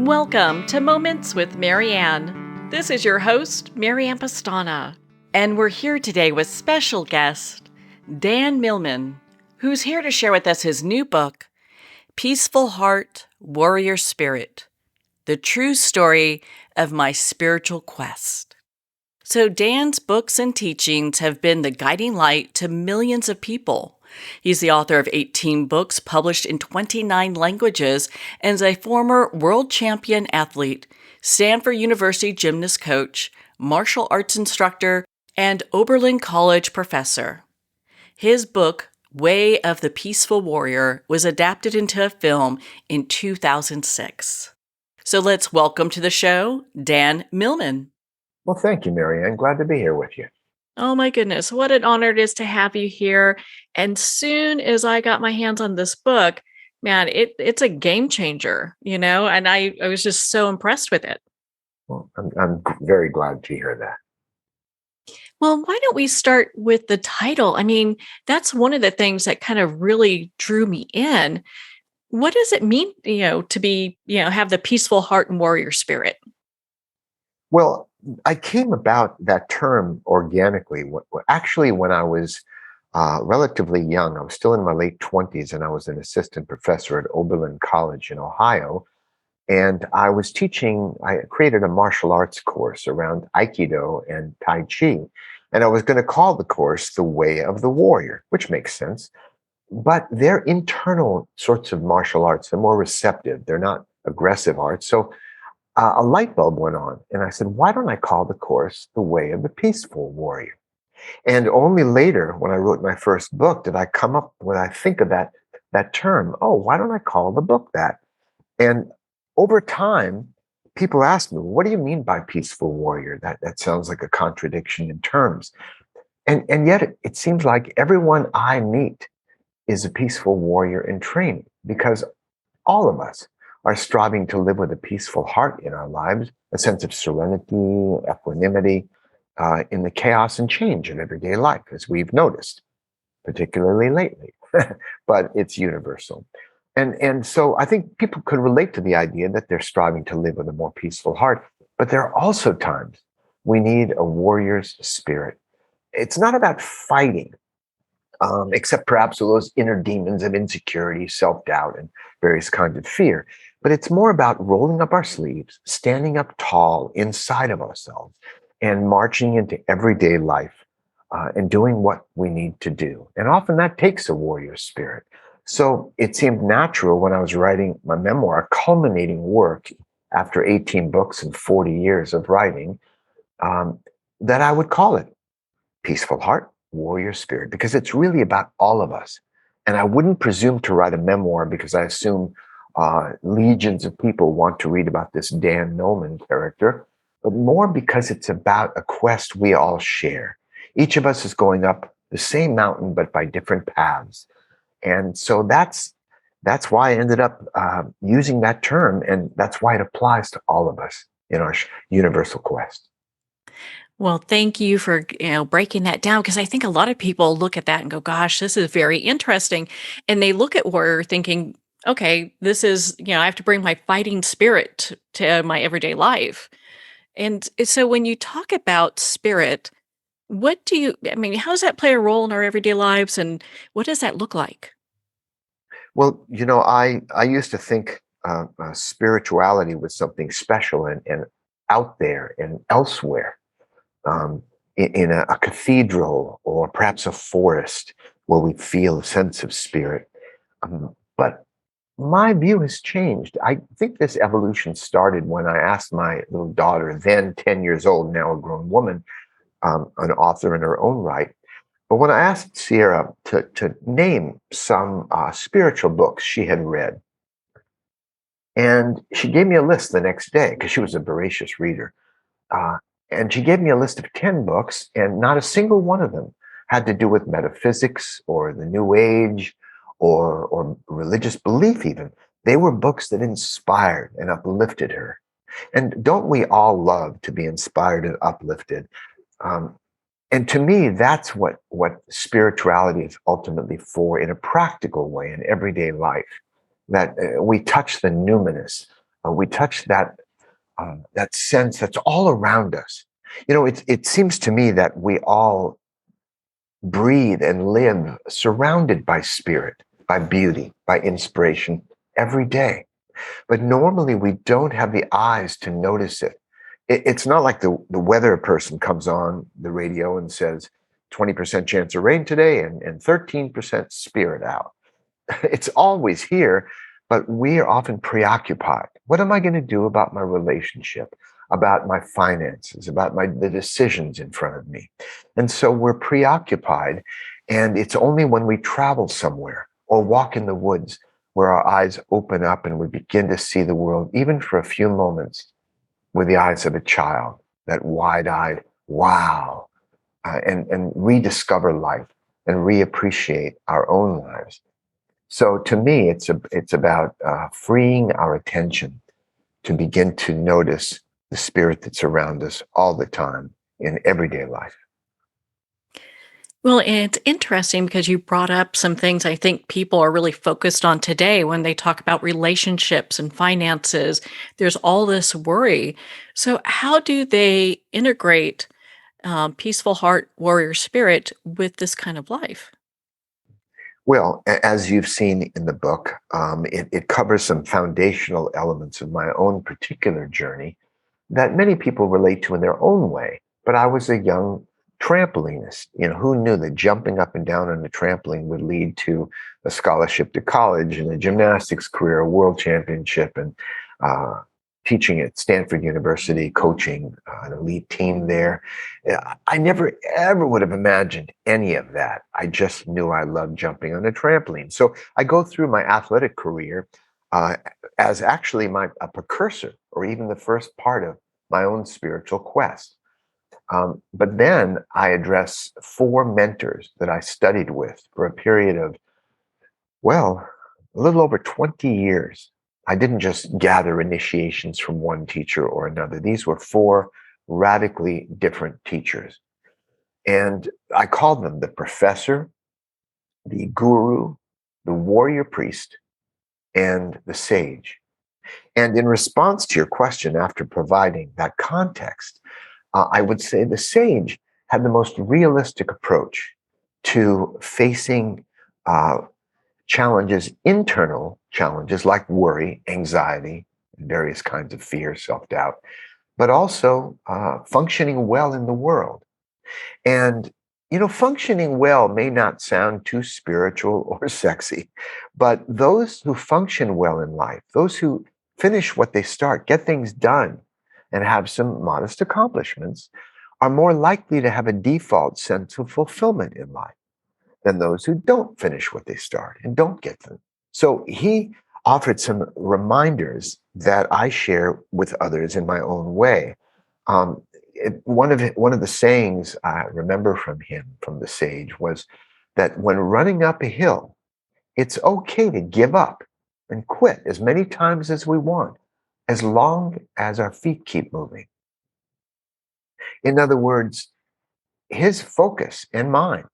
Welcome to Moments with Marianne. This is your host, Marianne Pastana, and we're here today with special guest, Dan Millman, who's here to share with us his new book, Peaceful Heart, Warrior Spirit, the true story of my spiritual quest. So Dan's books and teachings have been the guiding light to millions of people. He's the author of 18 books published in 29 languages and is a former world champion athlete, Stanford University gymnast coach, martial arts instructor, and Oberlin College professor. His book, Way of the Peaceful Warrior, was adapted into a film in 2006. So let's welcome to the show, Dan Millman. Well, thank you, Marianne. Glad to be here with you. Oh my goodness, what an honor it is to have you here. And soon as I got my hands on this book, man, it's a game changer, and I was just so impressed with it. Well, I'm very glad to hear that. Well, why don't we start with the title? I mean, that's one of the things that kind of really drew me in. What does it mean, to be, have the peaceful heart and warrior spirit? Well, I came about that term organically. Actually, when I was relatively young, I was still in my late 20s, and I was an assistant professor at Oberlin College in Ohio. And I was teaching, I created a martial arts course around Aikido and Tai Chi. And I was going to call the course The Way of the Warrior, which makes sense. But they're internal sorts of martial arts. They're more receptive. They're not aggressive arts. So a light bulb went on, and I said, why don't I call the course The Way of the Peaceful Warrior? And only later, when I wrote my first book, did I come up when I think of that term. Oh, why don't I call the book that? And over time, people ask me, what do you mean by peaceful warrior? That sounds like a contradiction in terms. And yet it seems like everyone I meet is a peaceful warrior in training, because all of us are striving to live with a peaceful heart in our lives, a sense of serenity, equanimity, in the chaos and change of everyday life, as we've noticed, particularly lately. But it's universal. And so I think people could relate to the idea that they're striving to live with a more peaceful heart. But there are also times we need a warrior's spirit. It's not about fighting, except perhaps with those inner demons of insecurity, self-doubt, and various kinds of fear. But it's more about rolling up our sleeves, standing up tall inside of ourselves, and marching into everyday life and doing what we need to do. And often that takes a warrior spirit. So it seemed natural when I was writing my memoir, culminating work after 18 books and 40 years of writing, that I would call it Peaceful Heart, Warrior Spirit, because it's really about all of us. And I wouldn't presume to write a memoir because I assume legions of people want to read about this Dan Millman character, but more because it's about a quest we all share. Each of us is going up the same mountain, but by different paths. And so that's why I ended up using that term, and that's why it applies to all of us in our universal quest. Well, thank you for, breaking that down, because I think a lot of people look at that and go, gosh, this is very interesting. And they look at warrior thinking, okay, this is, I have to bring my fighting spirit to my everyday life. And so when you talk about spirit, how does that play a role in our everyday lives, and what does that look like? Well, I used to think spirituality was something special and out there and elsewhere, in a cathedral or perhaps a forest where we feel a sense of spirit. But my view has changed. I think this evolution started when I asked my little daughter, then 10 years old, now a grown woman, an author in her own right. But when I asked Sierra to name some spiritual books she had read, and she gave me a list the next day because she was a voracious reader. And she gave me a list of 10 books, and not a single one of them had to do with metaphysics or the New Age or religious belief even. They were books that inspired and uplifted her. And don't we all love to be inspired and uplifted? And to me, that's what spirituality is ultimately for in a practical way in everyday life, that we touch the numinous We touch that sense that's all around us. It seems to me that we all breathe and live surrounded by spirit, by beauty, by inspiration every day. But normally we don't have the eyes to notice it. It's not like the weather person comes on the radio and says 20% chance of rain today and 13% spirit out. It's always here, but we are often preoccupied. What am I going to do about my relationship, about my finances, about the decisions in front of me? And so we're preoccupied, and it's only when we travel somewhere or walk in the woods where our eyes open up and we begin to see the world, even for a few moments, with the eyes of a child, that wide-eyed, wow, and rediscover life and reappreciate our own lives. So to me, it's about freeing our attention to begin to notice the spirit that's around us all the time in everyday life. Well, and it's interesting because you brought up some things I think people are really focused on today when they talk about relationships and finances. There's all this worry. So, how do they integrate peaceful heart warrior spirit with this kind of life? Well, as you've seen in the book, it covers some foundational elements of my own particular journey that many people relate to in their own way. But I was a young trampolinist. Who knew that jumping up and down on a trampoline would lead to a scholarship to college and a gymnastics career, a world championship, and uh, teaching at Stanford University, coaching an elite team there. Yeah, I never ever would have imagined any of that. I just knew I loved jumping on a trampoline. So I go through my athletic career uh, as actually a precursor, or even the first part of my own spiritual quest. But then I address four mentors that I studied with for a period of, well, a little over 20 years. I didn't just gather initiations from one teacher or another. These were four radically different teachers. And I called them the professor, the guru, the warrior priest, and the sage. And in response to your question, after providing that context, I would say the sage had the most realistic approach to facing uh, challenges, internal challenges like worry, anxiety, and various kinds of fear, self-doubt, but also functioning well in the world. And, functioning well may not sound too spiritual or sexy, but those who function well in life, those who finish what they start, get things done, and have some modest accomplishments, are more likely to have a default sense of fulfillment in life than those who don't finish what they start and don't get them. So he offered some reminders that I share with others in my own way. Um, one of the sayings I remember from him, from the sage, was that when running up a hill, it's okay to give up and quit as many times as we want, as long as our feet keep moving. In other words, his focus and mine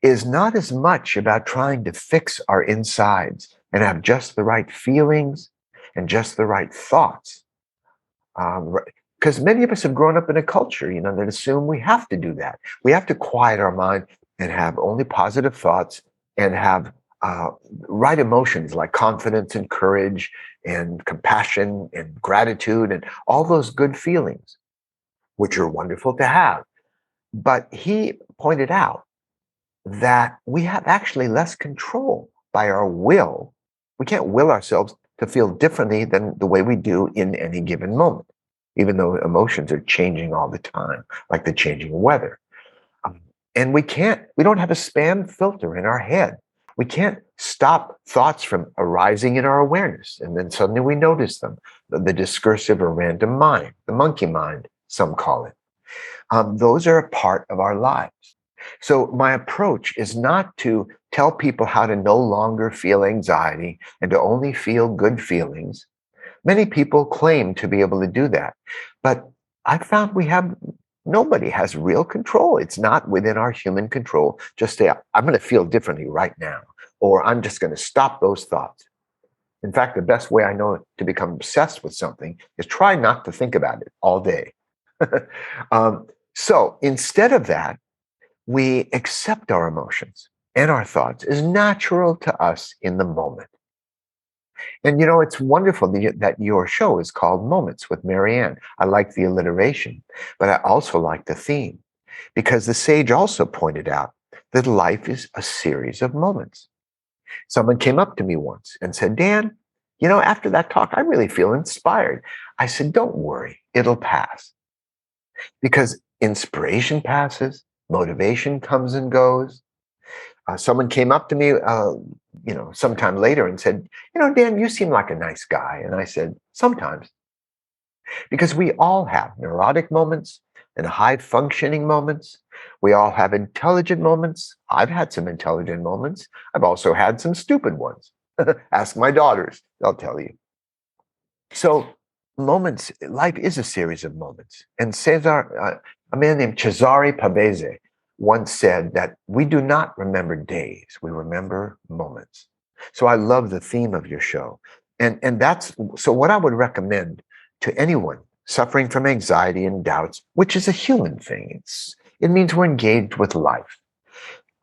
is not as much about trying to fix our insides and have just the right feelings and just the right thoughts. Because many of us have grown up in a culture, that assume we have to do that. We have to quiet our mind and have only positive thoughts and have right emotions like confidence and courage and compassion and gratitude and all those good feelings, which are wonderful to have. But he pointed out that we have actually less control by our will. We can't will ourselves to feel differently than the way we do in any given moment, even though emotions are changing all the time, like the changing weather. Um, and we don't have a spam filter in our head. We can't stop thoughts from arising in our awareness. And then suddenly we notice them. The discursive or random mind, the monkey mind, some call it. Those are a part of our lives. So my approach is not to tell people how to no longer feel anxiety and to only feel good feelings. Many people claim to be able to do that, but I found nobody has real control. It's not within our human control. Just say, I'm going to feel differently right now, or I'm just going to stop those thoughts. In fact, the best way I know to become obsessed with something is try not to think about it all day. So instead of that, we accept our emotions and our thoughts as natural to us in the moment. And it's wonderful that your show is called Moments with Marianne. I like the alliteration, but I also like the theme because the sage also pointed out that life is a series of moments. Someone came up to me once and said, Dan, after that talk, I really feel inspired. I said, don't worry, it'll pass. Because inspiration passes, motivation comes and goes. Someone came up to me, sometime later and said, Dan, you seem like a nice guy. And I said, sometimes, because we all have neurotic moments and high functioning moments. We all have intelligent moments. I've had some intelligent moments. I've also had some stupid ones. Ask my daughters, they'll tell you. So life is a series of moments. And a man named Cesare Pavese once said that we do not remember days, we remember moments. So I love the theme of your show. And so what I would recommend to anyone suffering from anxiety and doubts, which is a human thing, it means we're engaged with life.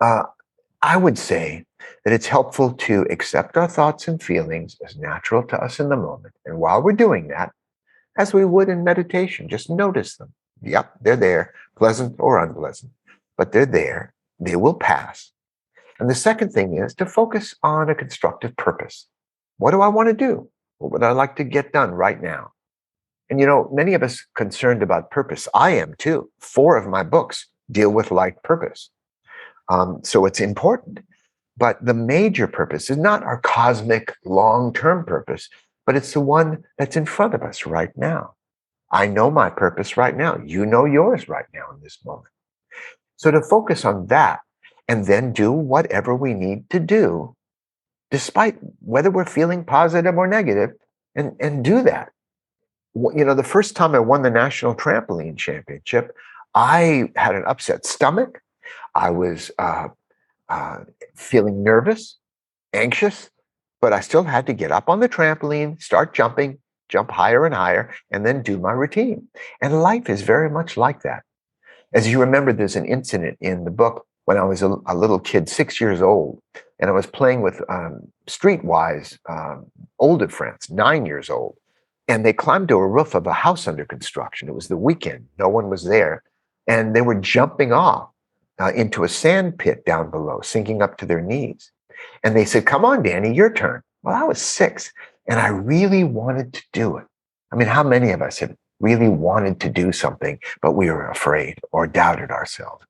I would say that it's helpful to accept our thoughts and feelings as natural to us in the moment. And while we're doing that, as we would in meditation, just notice them. Yep, they're there, pleasant or unpleasant, but they're there. They will pass. And the second thing is to focus on a constructive purpose. What do I want to do? What would I like to get done right now? And many of us concerned about purpose. I am too. 4 of my books deal with life purpose. So it's important. But the major purpose is not our cosmic long-term purpose, but it's the one that's in front of us right now. I know my purpose right now. You know yours right now in this moment. So to focus on that and then do whatever we need to do, despite whether we're feeling positive or negative, and do that. The first time I won the National Trampoline Championship, I had an upset stomach. I was feeling nervous, anxious, but I still had to get up on the trampoline, start jumping, jump higher and higher, and then do my routine. And life is very much like that. As you remember, there's an incident in the book when I was a little kid, 6 years old, and I was playing with streetwise older friends, 9 years old, and they climbed to a roof of a house under construction. It was the weekend. No one was there. And they were jumping off into a sand pit down below, sinking up to their knees. And they said, come on, Danny, your turn. Well, I was 6 and I really wanted to do it. I mean, how many of us have really wanted to do something, but we were afraid or doubted ourselves?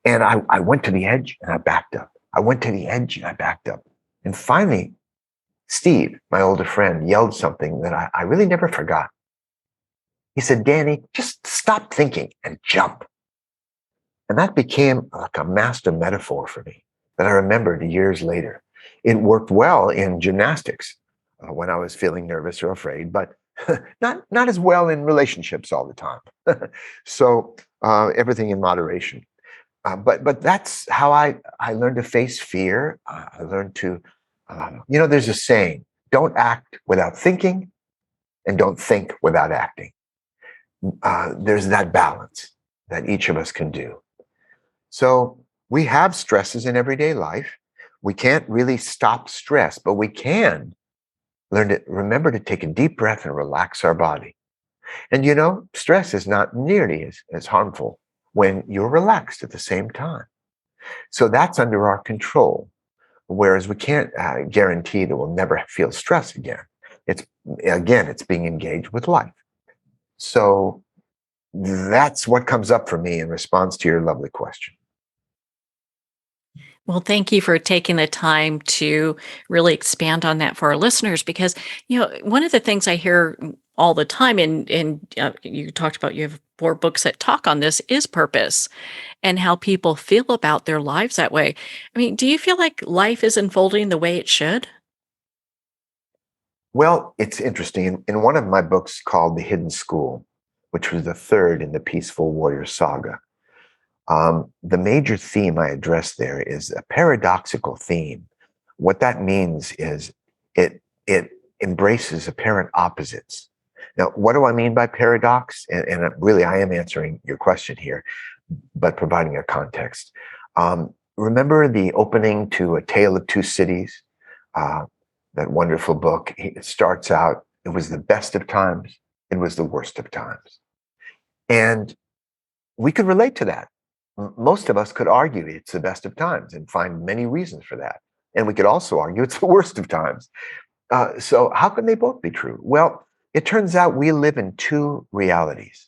And I went to the edge and I backed up. I went to the edge and I backed up. And finally, Steve, my older friend, yelled something that I really never forgot. He said, Danny, just stop thinking and jump. And that became like a master metaphor for me that I remembered years later. It worked well in gymnastics when I was feeling nervous or afraid, but not as well in relationships all the time. So everything in moderation. But that's how I learned to face fear. I learned to, there's a saying, don't act without thinking and don't think without acting. There's that balance that each of us can do. So we have stresses in everyday life. We can't really stop stress, but we can learn to remember to take a deep breath and relax our body. And stress is not nearly as harmful when you're relaxed at the same time. So that's under our control. Whereas we can't guarantee that we'll never feel stress again. It's being engaged with life. So that's what comes up for me in response to your lovely question. Well, thank you for taking the time to really expand on that for our listeners, because, one of the things I hear all the time, and you talked about you have 4 books that talk on this, is purpose and how people feel about their lives that way. I mean, do you feel like life is unfolding the way it should? Well, it's interesting. In one of my books called The Hidden School, which was the 3rd in the Peaceful Warrior Saga, the major theme I address there is a paradoxical theme. What that means is it embraces apparent opposites. Now, what do I mean by paradox? And really, I am answering your question here, but providing a context. Remember the opening to A Tale of Two Cities? That wonderful book. It starts out, it was the best of times, it was the worst of times. And we could relate to that. Most of us could argue it's the best of times and find many reasons for that. And we could also argue it's the worst of times. So how can they both be true? Well, it turns out we live in two realities.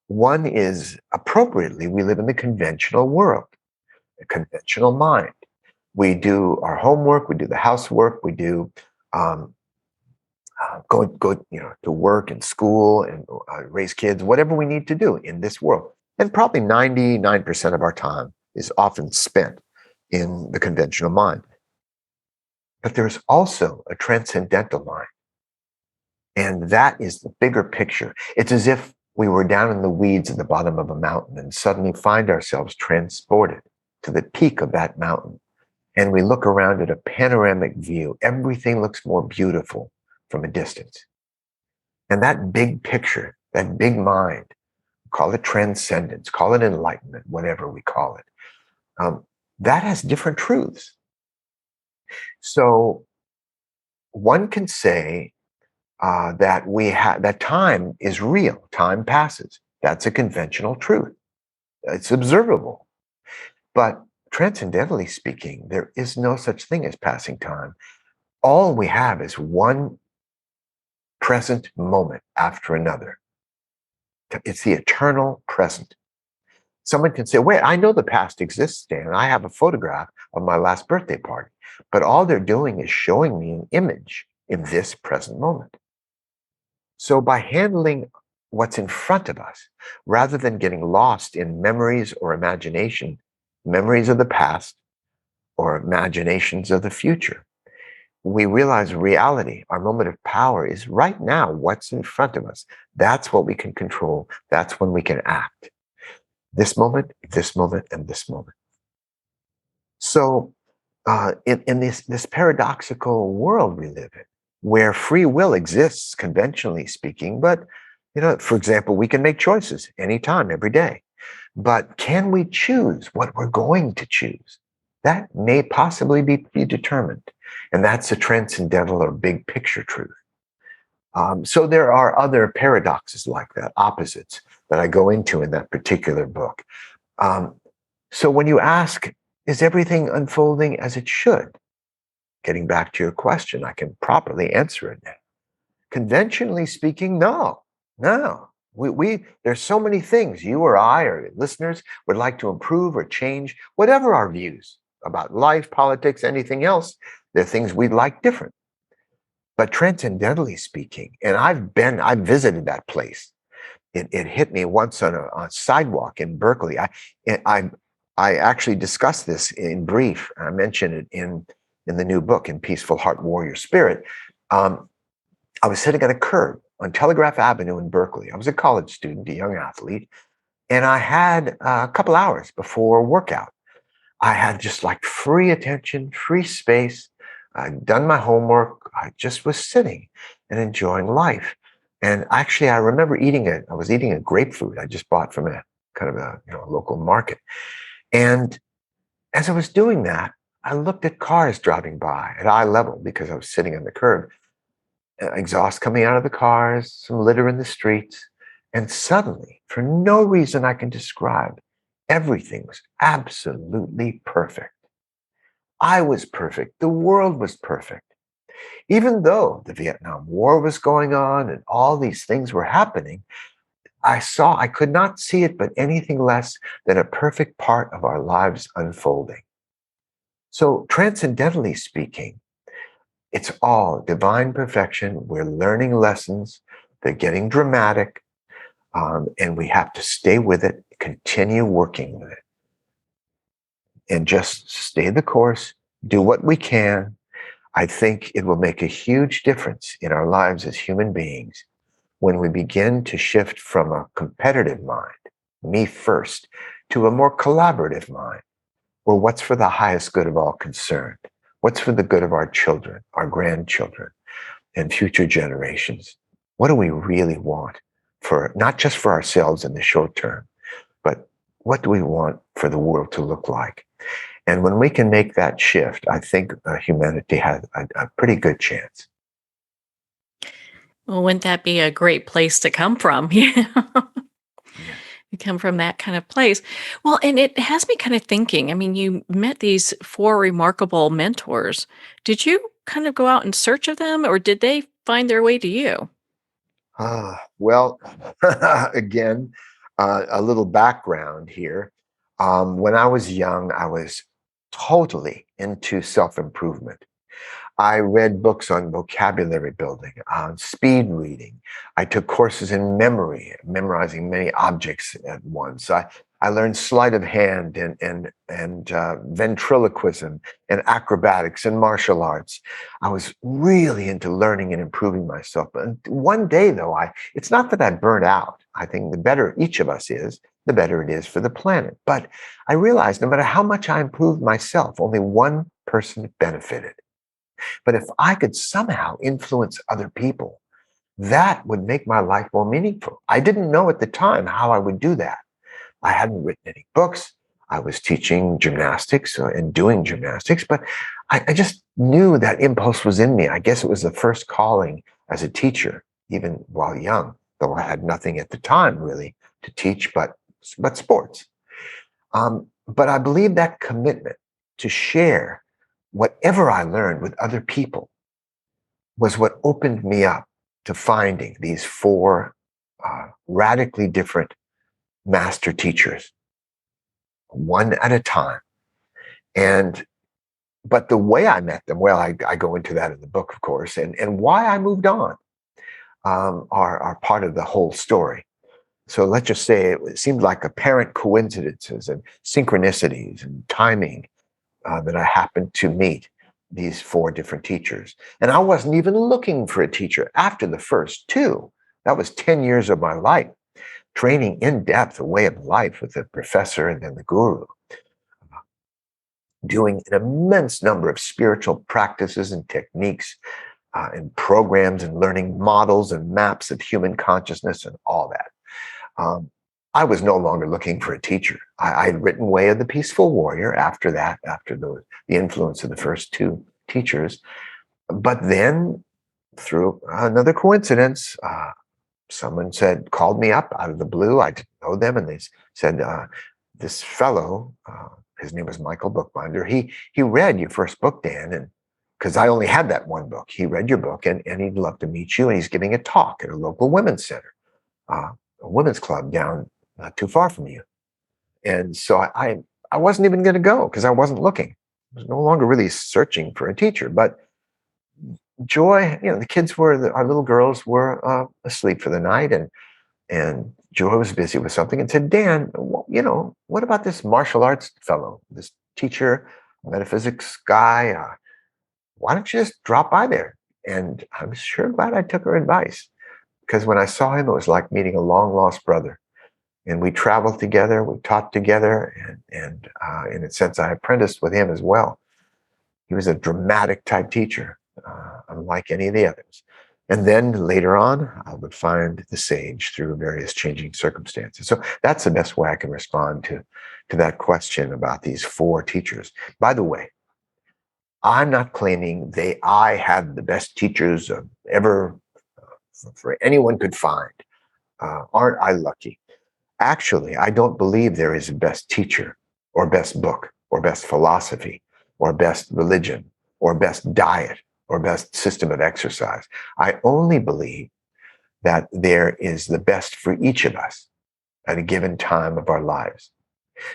One is, appropriately, we live in the conventional world, a conventional mind. We do our homework, we do the housework, we do um, go to work and school and raise kids, whatever we need to do in this world. And probably 99% of our time is often spent in the conventional mind. But there's also a transcendental mind. And that is the bigger picture. It's as if we were down in the weeds at the bottom of a mountain and suddenly find ourselves transported to the peak of that mountain. And we look around at a panoramic view. Everything looks more beautiful from a distance. And that big picture, that big mind, call it transcendence, call it enlightenment, whatever we call it, that has different truths. So one can say that time is real, time passes. That's a conventional truth. It's observable. But transcendentally speaking, there is no such thing as passing time. All we have is one present moment after another. It's the eternal present. Someone can say, wait, I know the past exists, Dan. I have a photograph of my last birthday party. But all they're doing is showing me an image in this present moment. So by handling what's in front of us, rather than getting lost in memories or imagination, memories of the past or imaginations of the future, we realize reality, our moment of power is right now, what's in front of us. That's what we can control. That's when we can act. This moment, and this moment. So in this paradoxical world we live in, where free will exists, conventionally speaking, but for example, we can make choices anytime, every day. But can we choose what we're going to choose? That may possibly be determined. And that's a transcendental or big picture truth. So there are other paradoxes like that, opposites, that I go into in that particular book. So when you ask, is everything unfolding as it should? Getting back to your question, I can properly answer it now. Conventionally speaking, no. There's so many things you or I or listeners would like to improve or change, whatever our views about life, politics, anything else. There are things we'd like different. But transcendentally speaking, and I've visited that place. It hit me once on a sidewalk in Berkeley. I actually discussed this in brief. I mentioned it in the new book, In Peaceful Heart, Warrior Spirit. I was sitting at a curb on Telegraph Avenue in Berkeley. I was a college student, a young athlete, and I had a couple hours before workout. I had just like free attention, free space. I'd done my homework. I just was sitting and enjoying life. And actually, I remember I was eating a grapefruit I just bought from a kind of a local market. And as I was doing that, I looked at cars driving by at eye level because I was sitting on the curb. Exhaust coming out of the cars, some litter in the streets. And suddenly, for no reason I can describe, everything was absolutely perfect. I was perfect. The world was perfect. Even though the Vietnam War was going on and all these things were happening, I could not see it but anything less than a perfect part of our lives unfolding. So transcendentally speaking, it's all divine perfection. We're learning lessons. They're getting dramatic. And we have to stay with it, continue working with it, and just stay the course, do what we can. I think it will make a huge difference in our lives as human beings when we begin to shift from a competitive mind, me first, to a more collaborative mind, where what's for the highest good of all concerned? What's for the good of our children, our grandchildren? and future generations? What do we really want for not just for ourselves in the short term, but what do we want for the world to look like? And when we can make that shift, I think humanity has a pretty good chance. Well, wouldn't that be a great place to come from? Yeah. You come from that kind of place. Well, and it has me kind of thinking. I mean, you met these four remarkable mentors. Did you kind of go out in search of them, or did they find their way to you? Well, again, a little background here. When I was young, I was totally into self improvement. I read books on vocabulary building, on speed reading. I took courses in memory, memorizing many objects at once. I learned sleight of hand and ventriloquism and acrobatics and martial arts. I was really into learning and improving myself. But one day, though, it's not that I burnt out. I think the better each of us is, the better it is for the planet. But I realized no matter how much I improved myself, only one person benefited. But if I could somehow influence other people, that would make my life more meaningful. I didn't know at the time how I would do that. I hadn't written any books. I was teaching gymnastics and doing gymnastics, but I just knew that impulse was in me. I guess it was the first calling as a teacher, even while young, though I had nothing at the time really to teach but sports. But I believe that commitment to share whatever I learned with other people was what opened me up to finding these four radically different master teachers, one at a time. And but the way I met them, well, I go into that in the book, of course, and why I moved on are part of the whole story. So let's just say it seemed like apparent coincidences and synchronicities and timing that I happened to meet these four different teachers. And I wasn't even looking for a teacher after the first two. That was 10 years of my life, training in depth a way of life with the professor and then the guru, doing an immense number of spiritual practices and techniques and programs and learning models and maps of human consciousness and all that. I was no longer looking for a teacher. I had written Way of the Peaceful Warrior after that, after the influence of the first two teachers. But then, through another coincidence, someone called me up out of the blue. I didn't know them, and they said, "This fellow, his name was Michael Bookbinder. He read your first book, Dan, and because I only had that one book, he read your book, and he'd love to meet you. And he's giving a talk at a local women's center, a women's club down not too far from you." And so I wasn't even going to go because I wasn't looking. I was no longer really searching for a teacher. But Joy, the kids our little girls were asleep for the night, and Joy was busy with something and said, "Dan, what about this martial arts fellow, this teacher, metaphysics guy? Why don't you just drop by there?" And I'm sure glad I took her advice because when I saw him, it was like meeting a long lost brother. And we traveled together, we taught together, and in a sense, I apprenticed with him as well. He was a dramatic type teacher, unlike any of the others. And then later on, I would find the sage through various changing circumstances. So that's the best way I can respond to that question about these four teachers. By the way, I'm not claiming I had the best teachers ever for anyone could find. Aren't I lucky? Actually, I don't believe there is a best teacher or best book or best philosophy or best religion or best diet or best system of exercise. I only believe that there is the best for each of us at a given time of our lives.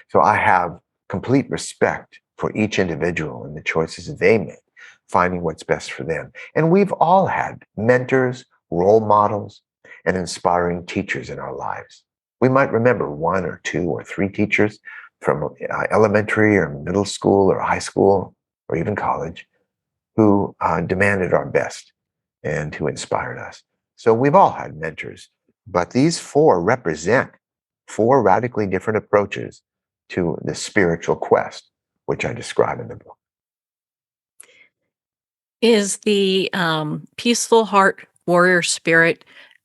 So I have complete respect for each individual and the choices they make, finding what's best for them. And we've all had mentors, role models, and inspiring teachers in our lives. We might remember one or two or three teachers from elementary or middle school or high school or even college who demanded our best and who inspired us. So we've all had mentors, but these four represent four radically different approaches to the spiritual quest, which I describe in the book. Is the peaceful heart warrior spirit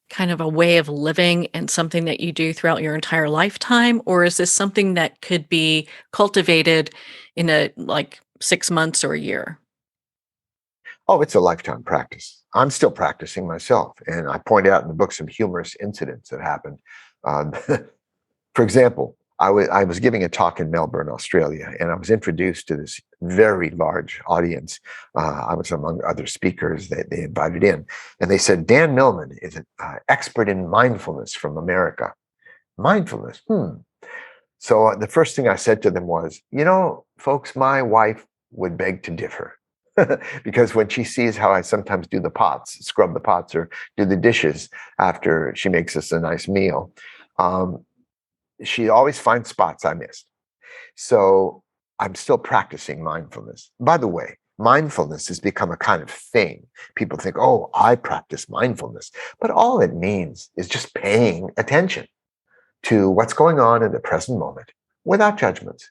kind of a way of living and something that you do throughout your entire lifetime? Or is this something that could be cultivated in like 6 months or a year? Oh, it's a lifetime practice. I'm still practicing myself. And I point out in the book some humorous incidents that happened. Um, for example, I was giving a talk in Melbourne, Australia, and I was introduced to this very large audience. I was among other speakers that they invited in, and they said, Dan Millman is an expert in mindfulness from America. Mindfulness, So the first thing I said to them was, folks, my wife would beg to differ. Because when she sees how I sometimes do the pots, scrub the pots or do the dishes after she makes us a nice meal, um, she always finds spots I missed. So I'm still practicing mindfulness. By the way, mindfulness has become a kind of thing. People think, oh, I practice mindfulness. But all it means is just paying attention to what's going on in the present moment without judgments,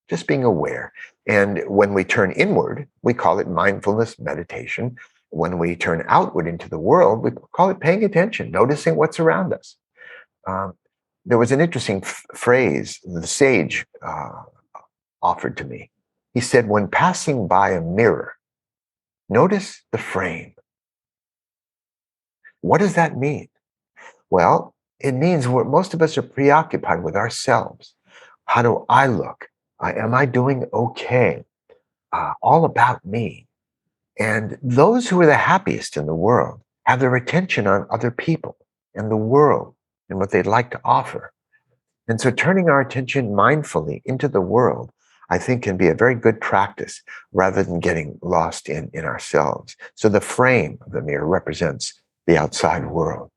just being aware. And when we turn inward, we call it mindfulness meditation. When we turn outward into the world, we call it paying attention, noticing what's around us. Um, there was an interesting phrase the sage offered to me. He said, when passing by a mirror, notice the frame. What does that mean? Well, it means most of us are preoccupied with ourselves. How do I look? Am I doing okay? All about me. And those who are the happiest in the world have their attention on other people and the world and what they'd like to offer. And so turning our attention mindfully into the world, I think, can be a very good practice rather than getting lost in ourselves. So the frame of the mirror represents the outside world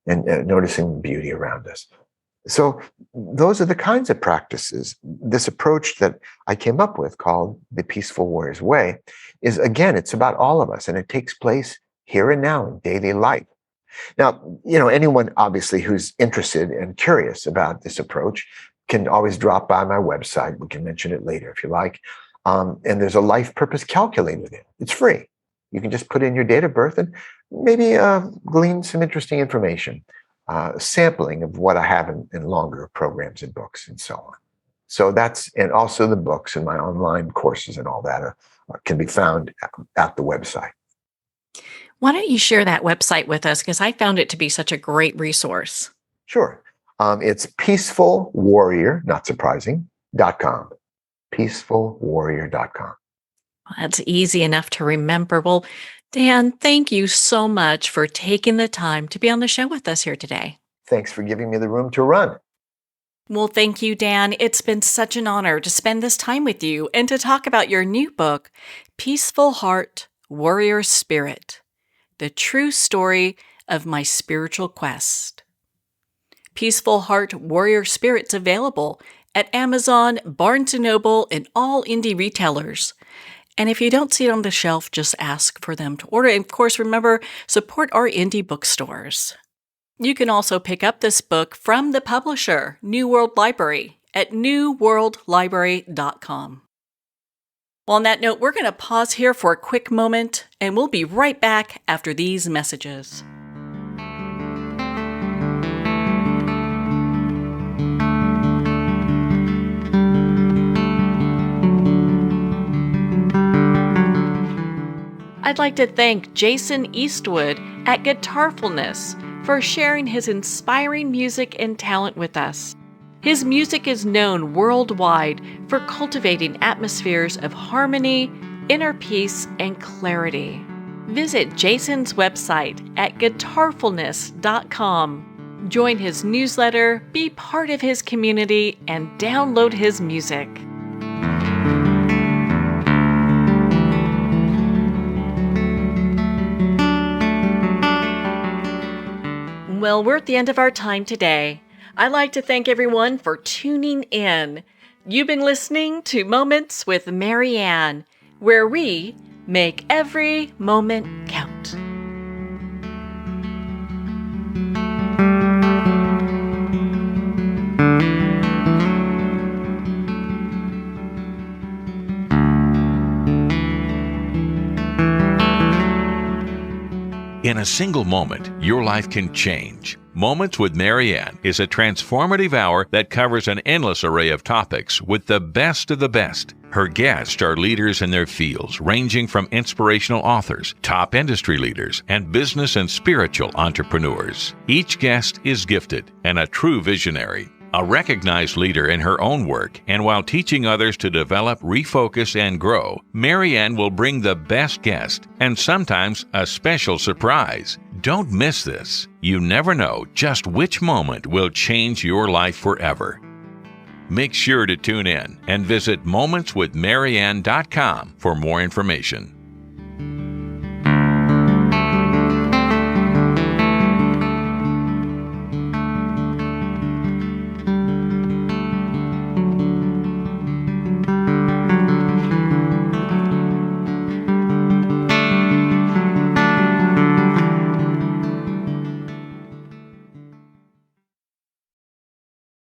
and noticing the beauty around us. So those are the kinds of practices. This approach that I came up with called the Peaceful Warrior's Way is, again, it's about all of us, and it takes place here and now in daily life. Now, anyone obviously who's interested and curious about this approach can always drop by my website. We can mention it later if you like. And there's a life purpose calculator there. It's free. You can just put in your date of birth and maybe glean some interesting information, sampling of what I have in longer programs and books and so on. So and also the books and my online courses and all that can be found at the website. Why don't you share that website with us? Because I found it to be such a great resource. Sure. It's peacefulwarrior, not surprising, .com. Peacefulwarrior.com. Well, that's easy enough to remember. Well, Dan, thank you so much for taking the time to be on the show with us here today. Thanks for giving me the room to run. Well, thank you, Dan. It's been such an honor to spend this time with you and to talk about your new book, Peaceful Heart, Warrior Spirit, The True Story of My Spiritual Quest. Peaceful Heart, Warrior Spirit's available at Amazon, Barnes & Noble, and all indie retailers. And if you don't see it on the shelf, just ask for them to order. And of course, remember, support our indie bookstores. You can also pick up this book from the publisher, New World Library, at newworldlibrary.com. Well, on that note, we're going to pause here for a quick moment, and we'll be right back after these messages. I'd like to thank Jason Eastwood at Guitarfulness for sharing his inspiring music and talent with us. His music is known worldwide for cultivating atmospheres of harmony, inner peace, and clarity. Visit Jason's website at guitarfulness.com. Join his newsletter, be part of his community, and download his music. Well, we're at the end of our time today. I'd like to thank everyone for tuning in. You've been listening to Moments with Marianne, where we make every moment count. In a single moment, your life can change. Moments with Marianne is a transformative hour that covers an endless array of topics with the best of the best. Her guests are leaders in their fields, ranging from inspirational authors, top industry leaders, and business and spiritual entrepreneurs. Each guest is gifted and a true visionary, a recognized leader in her own work, and while teaching others to develop, refocus, and grow, Marianne will bring the best guest and sometimes a special surprise. Don't miss this. You never know just which moment will change your life forever. Make sure to tune in and visit momentswithmarianne.com for more information.